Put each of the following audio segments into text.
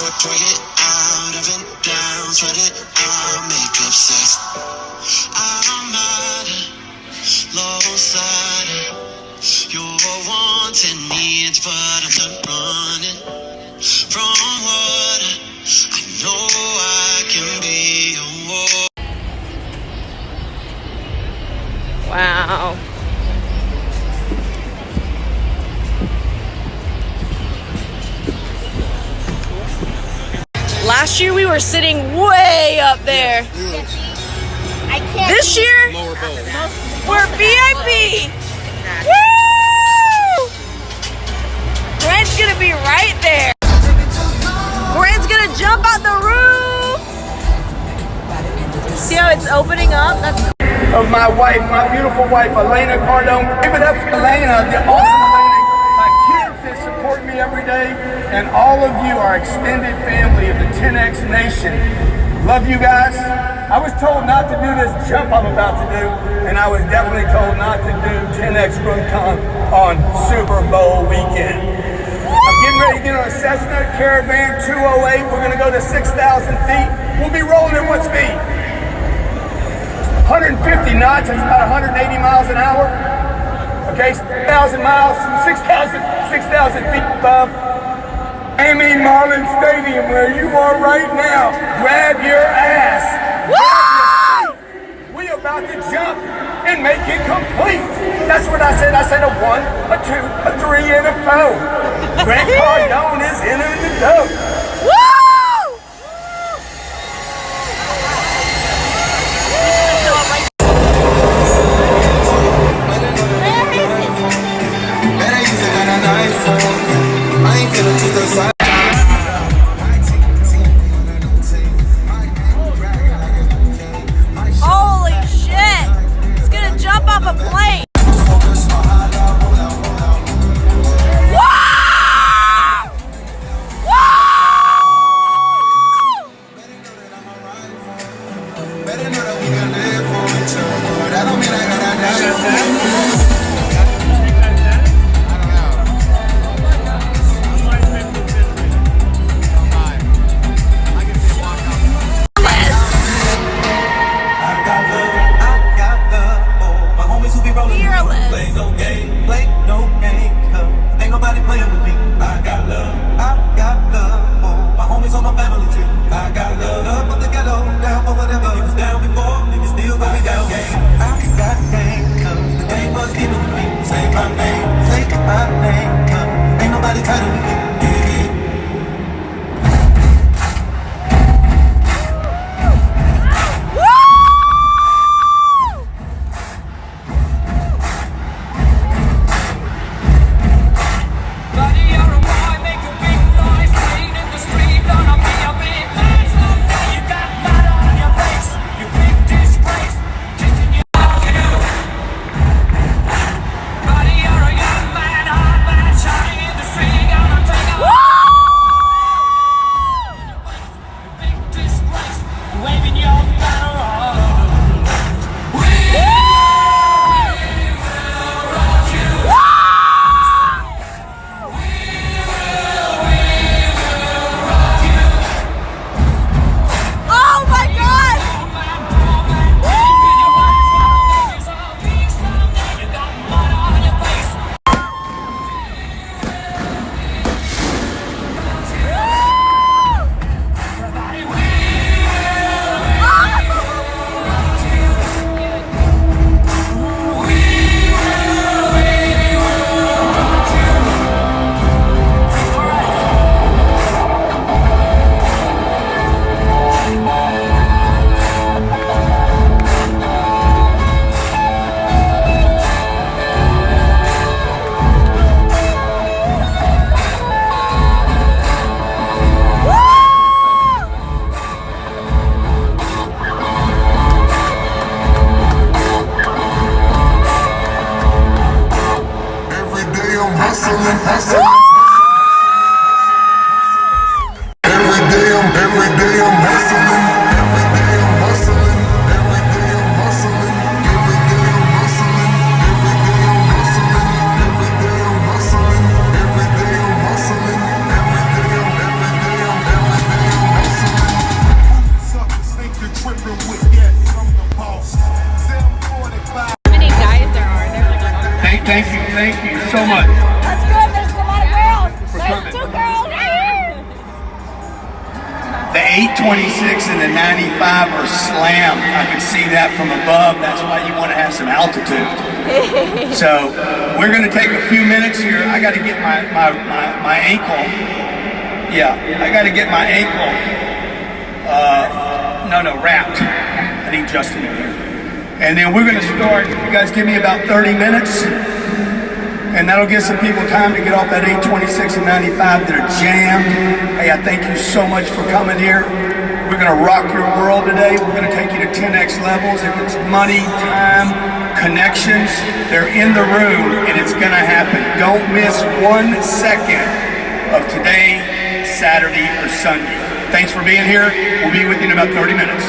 Twerk it out, up and down, sweat it out, make up sex. I'm out of low side. Your wants and needs, but I'm not running from what I know I can be. Oh. Wow. Last year we were sitting way up there. I can't. This year, Lower bowl. we're VIP. Woo! Grant's gonna be right there. Grant's gonna jump out the roof. See how it's opening up? That's of my wife, my beautiful wife, Elena Cardone. Give it up for Elena, the awesome Elena. My kids that support me every day, and all of you are extended family of the 10X Nation. Love you guys. I was told not to do this jump I'm about to do, and I was definitely told not to do 10X Run-Con on Super Bowl weekend. I'm getting ready to get on a Cessna Caravan 208. We're gonna go to 6,000 feet. We'll be rolling at what speed? 150 knots, it's about 180 miles an hour. Okay, 6,000 miles, 6,000 feet above Miami Marlins Stadium, where you are right now. Grab your ass. We about to jump and make it complete. That's what I said. I said a 1, a 2, a 3, and a 4. Grant Cardone is entering the dough. woo! Holy shit! It's gonna jump off a plane. Wow! Thank you so much. That's good. There's a lot of girls. There's coming. 2 girls. The 826 and the 95 are slammed. I can see that from above. That's why you want to have some altitude. So we're going to take a few minutes here. I got to get my ankle. Yeah, I got to get my ankle. Wrapped. I need Justin in here. And then we're going to start. You guys give me about 30 minutes. And that'll give some people time to get off that 826 and 95 that are jammed. Hey, I thank you so much for coming here. We're gonna rock your world today. We're gonna take you to 10x levels. If it's money, time, connections, they're in the room and it's gonna happen. Don't miss 1 second of today, Saturday, or Sunday. Thanks for being here. We'll be with you in about 30 minutes.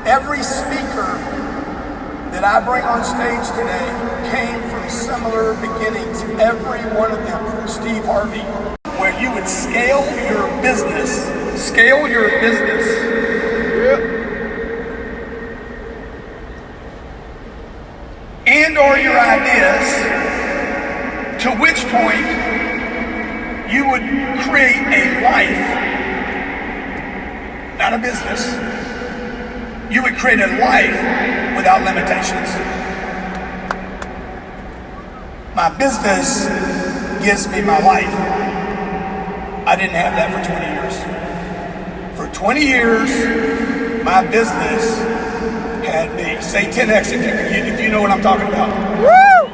Every speaker that I bring on stage today came from similar beginnings, every one of them. Steve Harvey, where you would scale your business, and or your ideas, to which point you would create a life, not a business. You would create a life without limitations. My business gives me my life. I didn't have that for 20 years. For 20 years, my business had me. Say 10X if you know what I'm talking about. Woo!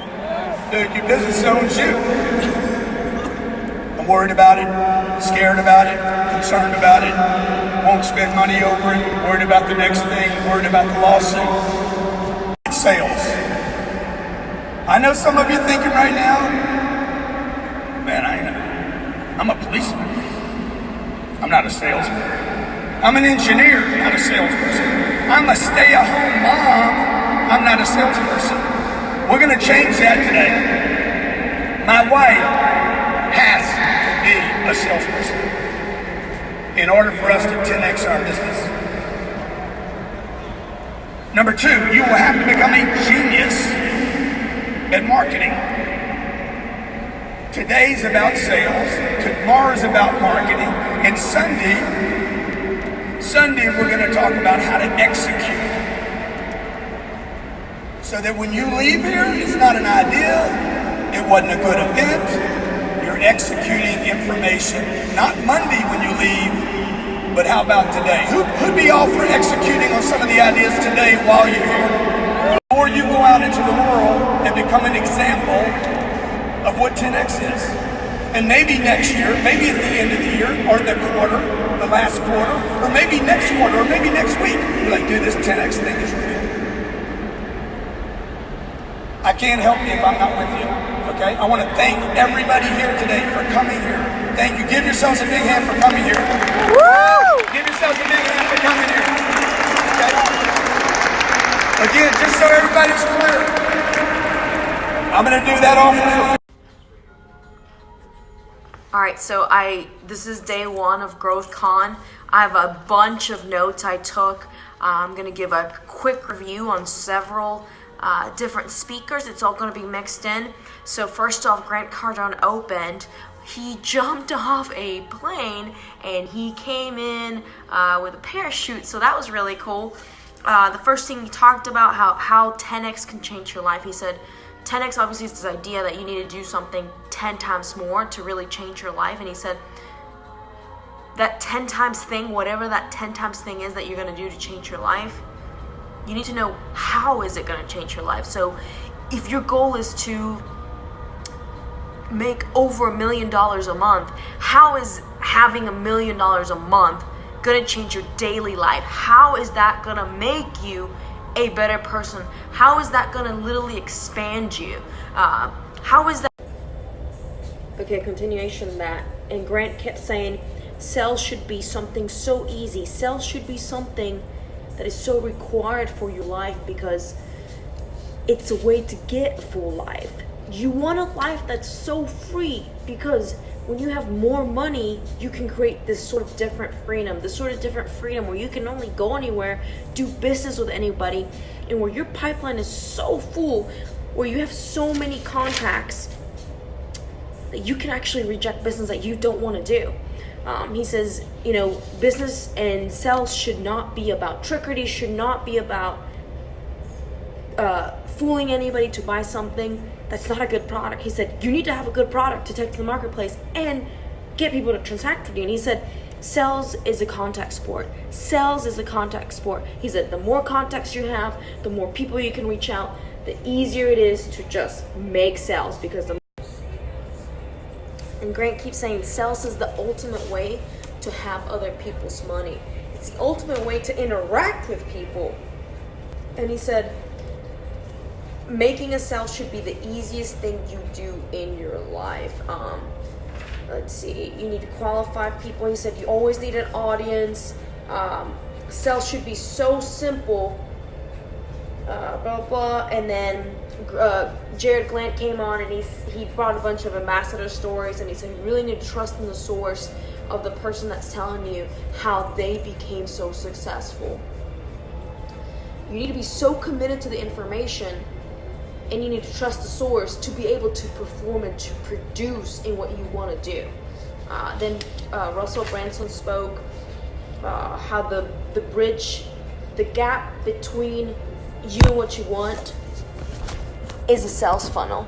Dude, your business owns you. I'm worried about it, scared about it, concerned about it. Won't spend money over it, worried about the next thing, worried about the lawsuit. Sales. I know some of you thinking right now, man, I'm a policeman. I'm not a salesman. I'm an engineer, not a salesperson. I'm a stay-at-home mom. I'm not a salesperson. We're going to change that today. My wife has to be a salesperson in order for us to 10x our business. Number two, you will have to become a genius at marketing. Today's about sales, tomorrow's about marketing, and Sunday we're going to talk about how to execute. So that when you leave here, it's not an idea, it wasn't a good event, you're executing information, not Monday when you leave, but how about today? Who'd be all for executing on some of the ideas today while you're here? Before you go out into the world and become an example of what 10X is. And maybe next year, maybe at the end of the year, or the quarter, the last quarter, or maybe next quarter, or maybe next week, you're like, dude, this 10X thing is real. I can't help you if I'm not with you, okay? I want to thank everybody here today for coming here. Thank you. Give yourselves a big hand for coming here. Woo! Give yourselves a big hand for coming here. Okay? Again, just so everybody's clear, I'm going to do that all for free. Alright, so this is day one of GrowthCon. I have a bunch of notes I took. I'm going to give a quick review on several different speakers. It's all going to be mixed in. So first off, Grant Cardone opened. He jumped off a plane and he came in with a parachute, so that was really cool. The first thing he talked about how 10X can change your life. He said 10X obviously is this idea that you need to do something 10 times more to really change your life. And he said that 10 times thing, whatever that 10 times thing is that you're going to do to change your life, you need to know how is it going to change your life. So if your goal is to make over $1 million a month, how is having $1 million a month going to change your daily life? How is that going to make you a better person? How is that going to literally expand you? How is that? Okay, continuation of that. And Grant kept saying sales should be something so easy. Sales should be something that is so required for your life because it's a way to get a full life. You want a life that's so free because when you have more money, you can create this sort of different freedom, where you can only go anywhere, do business with anybody, and where your pipeline is so full, where you have so many contacts that you can actually reject business that you don't want to do. He says, business and sales should not be about trickery, should not be about fooling anybody to buy something that's not a good product. He said, you need to have a good product to take to the marketplace and get people to transact with you. And he said, sales is a contact sport. Sales is a contact sport. He said, the more contacts you have, the more people you can reach out, the easier it is to just make sales and Grant keeps saying sales is the ultimate way to have other people's money. It's the ultimate way to interact with people. And he said, making a sale should be the easiest thing you do in your life. Let's see, you need to qualify people. He said you always need an audience. Sales should be so simple. Blah blah. And then Jared Glant came on and he brought a bunch of ambassador stories, and he said you really need to trust in the source of the person that's telling you how they became so successful. You need to be so committed to the information, and you need to trust the source to be able to perform and to produce in what you want to do. Then Russell Branson spoke how the bridge, the gap between you and what you want is a sales funnel.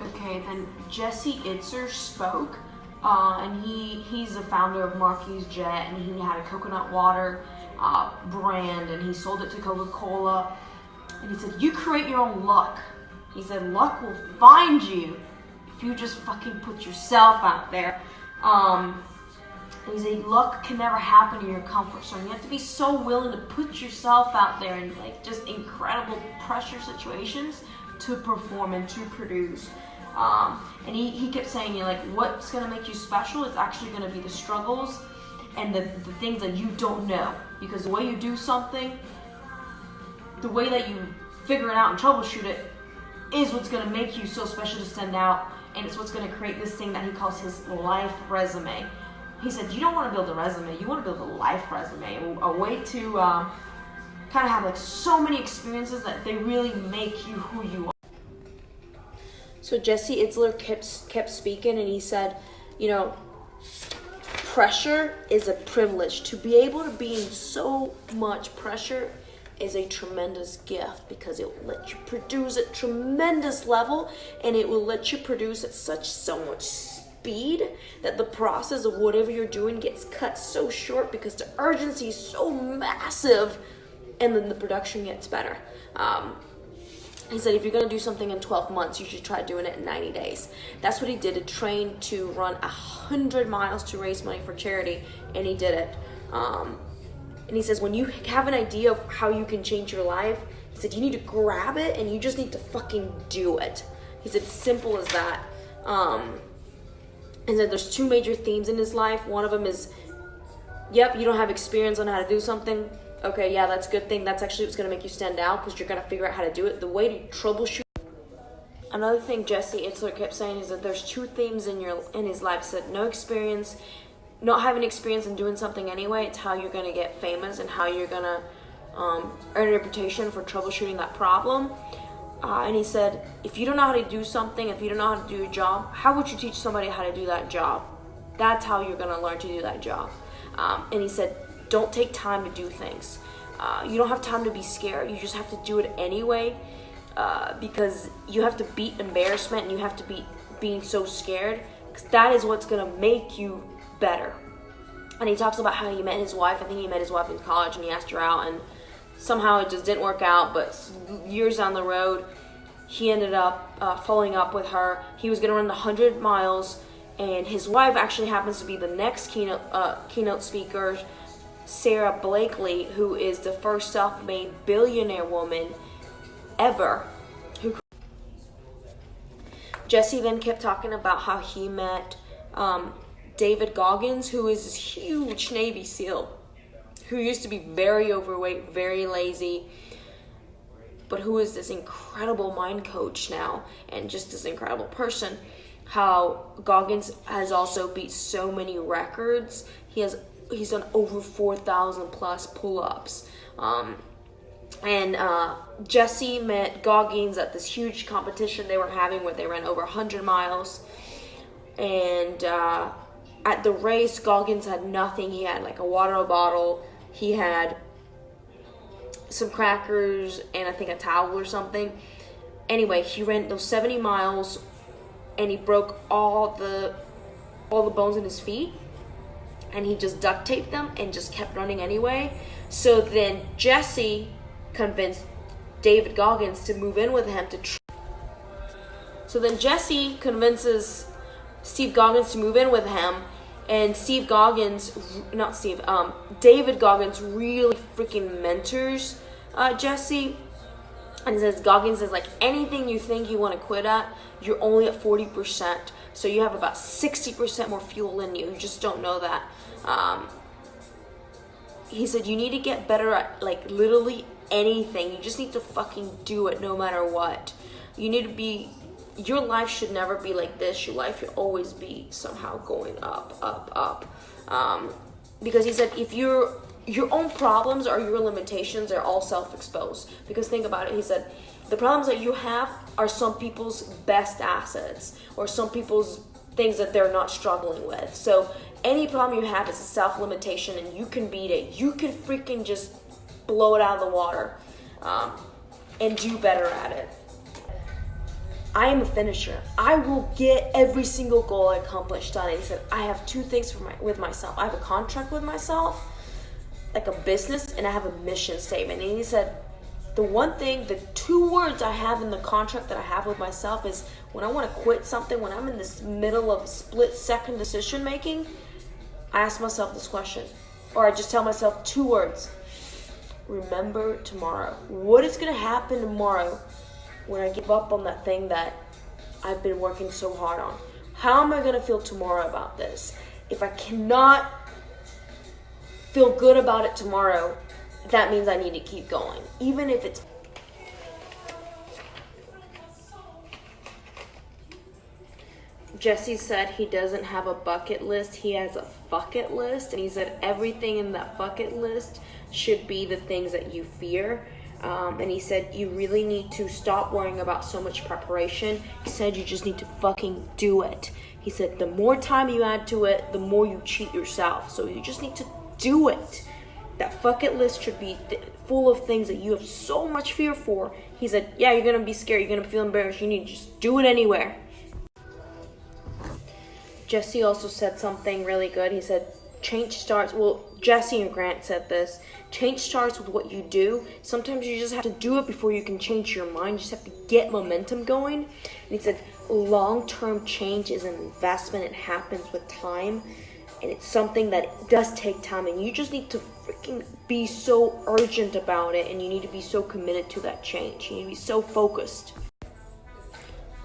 Okay, then Jesse Itzer spoke, and he's the founder of Marquis Jet, and he had a coconut water brand, and he sold it to Coca-Cola. And he said, you create your own luck. He said, luck will find you if you just fucking put yourself out there. And he said, luck can never happen in your comfort zone. You have to be so willing to put yourself out there in like just incredible pressure situations to perform and to produce. And he kept saying, what's going to make you special is actually going to be the struggles and the things that you don't know. Because the way you do something, the way that you figure it out and troubleshoot it, is what's going to make you so special to stand out, and it's what's going to create this thing that he calls his life resume. He said, you don't want to build a resume, you want to build a life resume, a way to kind of have like so many experiences that they really make you who you are. So Jesse Itzler kept speaking, and he said, pressure is a privilege. To be able to be in so much pressure is a tremendous gift, because it will let you produce at tremendous level, and it will let you produce at so much speed that the process of whatever you're doing gets cut so short because the urgency is so massive, and then the production gets better. He said if you're going to do something in 12 months, you should try doing it in 90 days. That's what he did, to train to run 100 miles to raise money for charity, and he did it. And he says when you have an idea of how you can change your life, he said you need to grab it and you just need to fucking do it. He said simple as that. And said there's two major themes in his life. One of them is, yep, you don't have experience on how to do something. Okay, yeah, that's a good thing. That's actually what's going to make you stand out, because you're going to figure out how to do it. The way to troubleshoot. Another thing Jesse Itzler kept saying is that there's two themes in his life. He said no experience, not having experience in doing something anyway. It's how you're going to get famous and how you're going to earn a reputation for troubleshooting that problem. And he said, if you don't know how to do something, if you don't know how to do a job, how would you teach somebody how to do that job? That's how you're going to learn to do that job. And he said, don't take time to do things. You don't have time to be scared. You just have to do it anyway, because you have to beat embarrassment, and you have to beat being so scared, because that is what's going to make you better. And he talks about how he met his wife. I think he met his wife in college, and he asked her out, and somehow it just didn't work out. But years down the road, he ended up following up with her. He was going to run 100 miles, and his wife actually happens to be the next keynote speaker, Sarah Blakely, who is the first self-made billionaire woman ever. Jesse then kept talking about how he met David Goggins, who is this huge Navy SEAL, who used to be very overweight, very lazy, but who is this incredible mind coach now, and just this incredible person. How Goggins has also beat so many records. He's done over 4,000 plus pull-ups. And Jesse met Goggins at this huge competition they were having where they ran over 100 miles. And at the race, Goggins had nothing. He had like a water bottle. He had some crackers and I think a towel or something. Anyway, he ran those 70 miles and he broke all the bones in his feet. And he just duct taped them and just kept running anyway. So then Jesse convinced David Goggins to move in with him So then Jesse convinces Steve Goggins to move in with him, and David Goggins really freaking mentors Jesse. And he says, Goggins is like, anything you think you want to quit at, you're only at 40%. So you have about 60% more fuel in you. You just don't know that. He said, you need to get better at like literally anything. You just need to fucking do it no matter what. You need to be, your life should never be like this. Your life should always be somehow going up, up, up. Because he said, if your own problems or your limitations are all self-exposed. Because think about it, he said, the problems that you have are some people's best assets or some people's things that they're not struggling with. So any problem you have is a self-limitation and you can beat it. You can freaking just blow it out of the water and do better at it. I am a finisher. I will get every single goal I accomplished done. And he said, I have two things with myself. I have a contract with myself, like a business, and I have a mission statement. And he said, the two words I have in the contract that I have with myself is when I want to quit something, when I'm in this middle of split-second decision making, I ask myself this question, or I just tell myself two words. Remember tomorrow. What is going to happen tomorrow when I give up on that thing that I've been working so hard on? How am I going to feel tomorrow about this? If I cannot feel good about it tomorrow, that means I need to keep going. Even if it's... Jesse said he doesn't have a bucket list, he has a fuck it list. And he said everything in that bucket list should be the things that you fear. And he said you really need to stop worrying about so much preparation. He said you just need to fucking do it. He said the more time you add to it, the more you cheat yourself. So you just need to do it. That bucket list should be full of things that you have so much fear for. He said, yeah, you're gonna be scared, you're gonna feel embarrassed, you need to just do it anywhere. Jesse also said something really good. He said, change starts, well, Jesse and Grant said this, change starts with what you do. Sometimes you just have to do it before you can change your mind. You just have to get momentum going. And he said, long-term change is an investment. It happens with time. And it's something that does take time. And you just need to freaking be so urgent about it. And you need to be so committed to that change. You need to be so focused.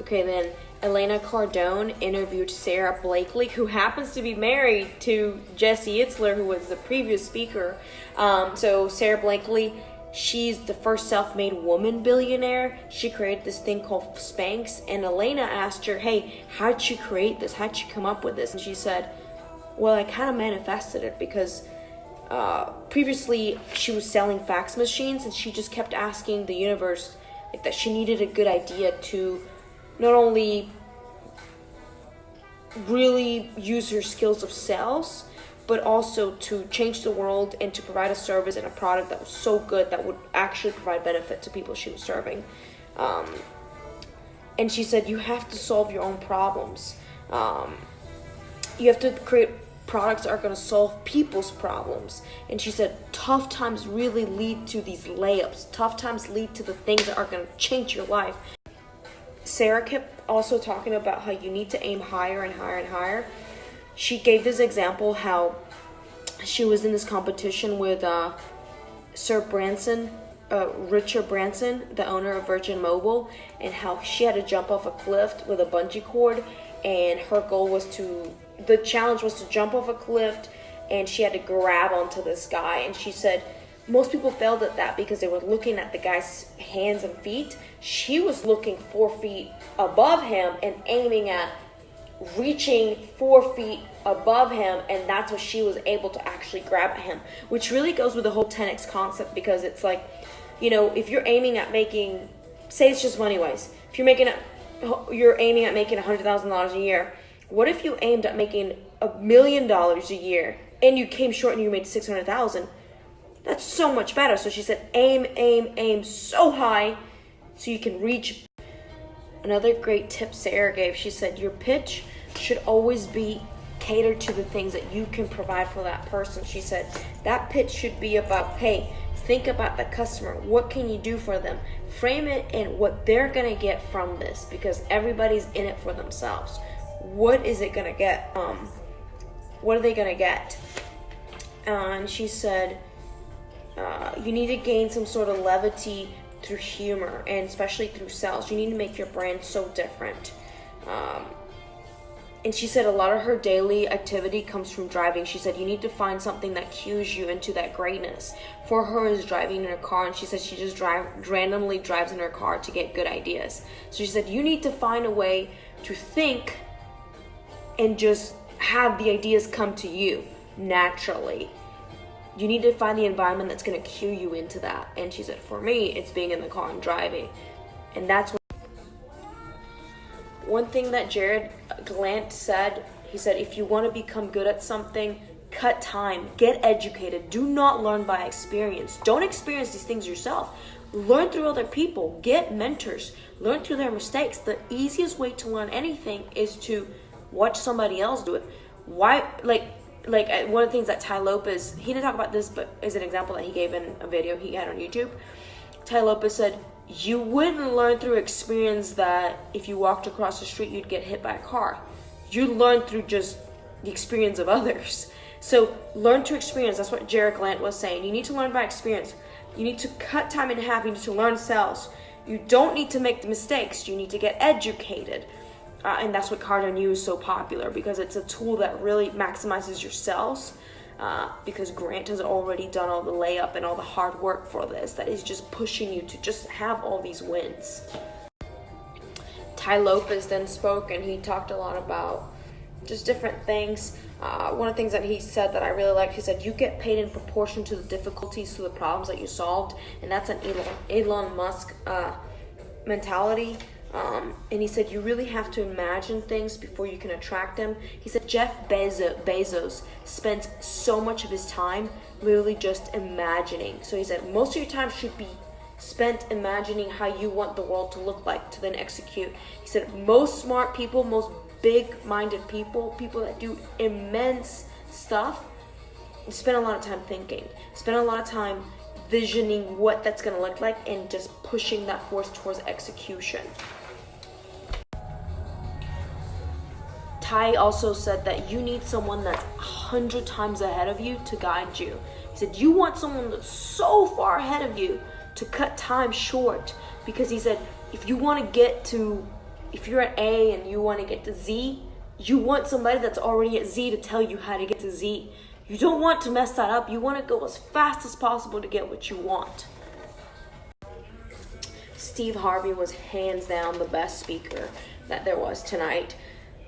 Okay, then Elena Cardone interviewed Sarah Blakely, who happens to be married to Jesse Itzler, who was the previous speaker. So Sarah Blakely, she's the first self-made woman billionaire. She created this thing called Spanx. And Elena asked her, hey, how'd you create this? How'd you come up with this? And she said, well, I kind of manifested it because previously she was selling fax machines, and she just kept asking the universe that she needed a good idea to not only really use her skills of sales, but also to change the world and to provide a service and a product that was so good that would actually provide benefit to people she was serving. And she said, you have to solve your own problems. You have to create products that are going to solve people's problems. And she said, tough times really lead to these layups. Tough times lead to the things that are going to change your life. Sarah kept also talking about how you need to aim higher and higher and higher. She gave this example how she was in this competition with Richard Branson, the owner of Virgin Mobile, and how she had to jump off a cliff with a bungee cord, and her goal was the challenge was to jump off a cliff, and she had to grab onto this guy. And she said most people failed at that because they were looking at the guy's hands and feet. She was looking 4 feet above him and aiming at reaching 4 feet above him, and that's what she was able to actually grab at him, which really goes with the whole 10x concept, because it's like, you know, if you're aiming at making, say it's just money wise, if you're aiming at making $100,000 a year, what if you aimed at making $1 million a year and you came short and you made 600,000? That's so much better. So she said, aim so high so you can reach. Another great tip Sarah gave, she said, your pitch should always be catered to the things that you can provide for that person. She said, that pitch should be about, hey, think about the customer. What can you do for them? Frame it in what they're going to get from this, because everybody's in it for themselves. What is it going to get? What are they going to get? And she said, you need to gain some sort of levity through humor, and especially through sales. You need to make your brand so different. And she said a lot of her daily activity comes from driving. She said you need to find something that cues you into that greatness. For her is driving in her car, and she said she just randomly drives in her car to get good ideas. So she said you need to find a way to think and just have the ideas come to you naturally. You need to find the environment that's going to cue you into that. And she said, for me, it's being in the car and driving. And that's what... One thing that Jared Glant said, he said, if you want to become good at something, cut time, get educated. Do not learn by experience. Don't experience these things yourself. Learn through other people. Get mentors. Learn through their mistakes. The easiest way to learn anything is to watch somebody else do it. Why, like one of the things that Tai Lopez, he didn't talk about this, but is an example that he gave in a video he had on YouTube. Tai Lopez said, you wouldn't learn through experience that if you walked across the street, you'd get hit by a car. You learn through just the experience of others. So learn to experience. That's what Jared Glant was saying. You need to learn by experience. You need to cut time in half. You need to learn sales. You don't need to make the mistakes. You need to get educated. And that's what Cardano is so popular, because it's a tool that really maximizes your sales. because Grant has already done all the layup and all the hard work for this, that is just pushing you to just have all these wins. Tai Lopez then spoke, and he talked a lot about just different things. One of the things that he said that I really liked, he said, you get paid in proportion to the difficulties, to the problems that you solved, and that's an Elon Musk mentality. And he said, you really have to imagine things before you can attract them. He said Jeff Bezos spends so much of his time literally just imagining. So he said most of your time should be spent imagining how you want the world to look like to then execute. He said most smart people, most big-minded people that do immense stuff, spend a lot of time thinking, spend a lot of time visioning what that's going to look like and just pushing that force towards execution. Tai also said that you need someone that's 100 times ahead of you to guide you. He said you want someone that's so far ahead of you to cut time short, because he said if you're at A and you want to get to Z, you want somebody that's already at Z to tell you how to get to Z. You don't want to mess that up. You want to go as fast as possible to get what you want. Steve Harvey was hands down the best speaker that there was tonight.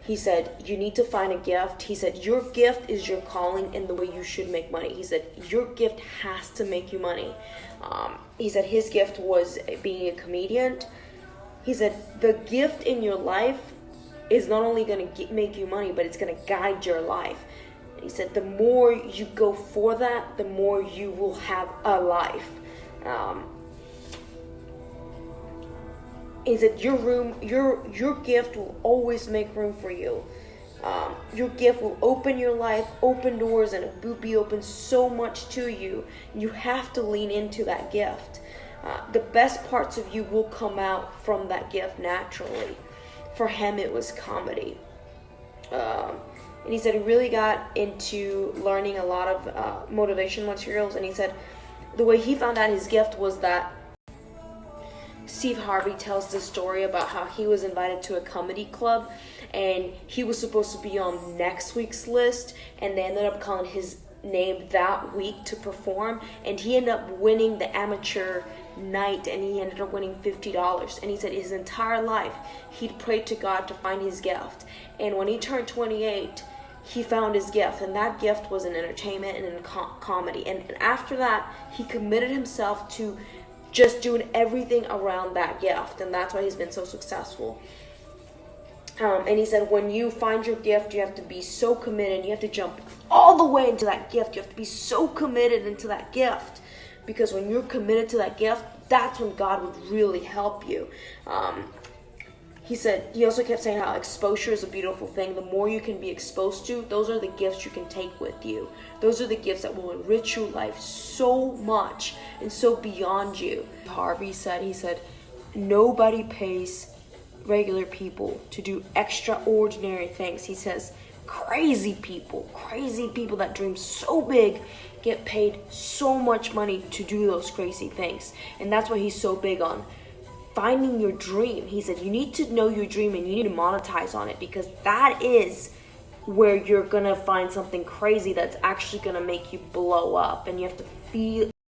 He said, you need to find a gift. He said, your gift is your calling and the way you should make money. He said, your gift has to make you money. He said his gift was being a comedian. He said, the gift in your life is not only going to make you money, but it's going to guide your life. And he said, the more you go for that, the more you will have a life. He said, your gift will always make room for you. Your gift will open your life, open doors, and it will be open so much to you. You have to lean into that gift. The best parts of you will come out from that gift naturally. For him, it was comedy. And he said he really got into learning a lot of motivation materials. And he said the way he found out his gift was that Steve Harvey tells the story about how he was invited to a comedy club and he was supposed to be on next week's list, and they ended up calling his name that week to perform, and he ended up winning the amateur night, and he ended up winning $50. And he said his entire life he'd prayed to God to find his gift, and when he turned 28 he found his gift, and that gift was in entertainment and in comedy. And after that he committed himself to just doing everything around that gift, and that's why he's been so successful. And he said when you find your gift, you have to be so committed. You have to jump all the way into that gift. You have to be so committed into that gift, because when you're committed to that gift, that's when God would really help you. He also kept saying how exposure is a beautiful thing. The more you can be exposed to, those are the gifts you can take with you. Those are the gifts that will enrich your life so much and so beyond you. Harvey said, he said, nobody pays regular people to do extraordinary things. He says, crazy people that dream so big get paid so much money to do those crazy things. And that's why he's so big on finding your dream. He said you need to know your dream and you need to monetize on it, because that is where you're gonna find something crazy that's actually gonna make you blow up, and you have to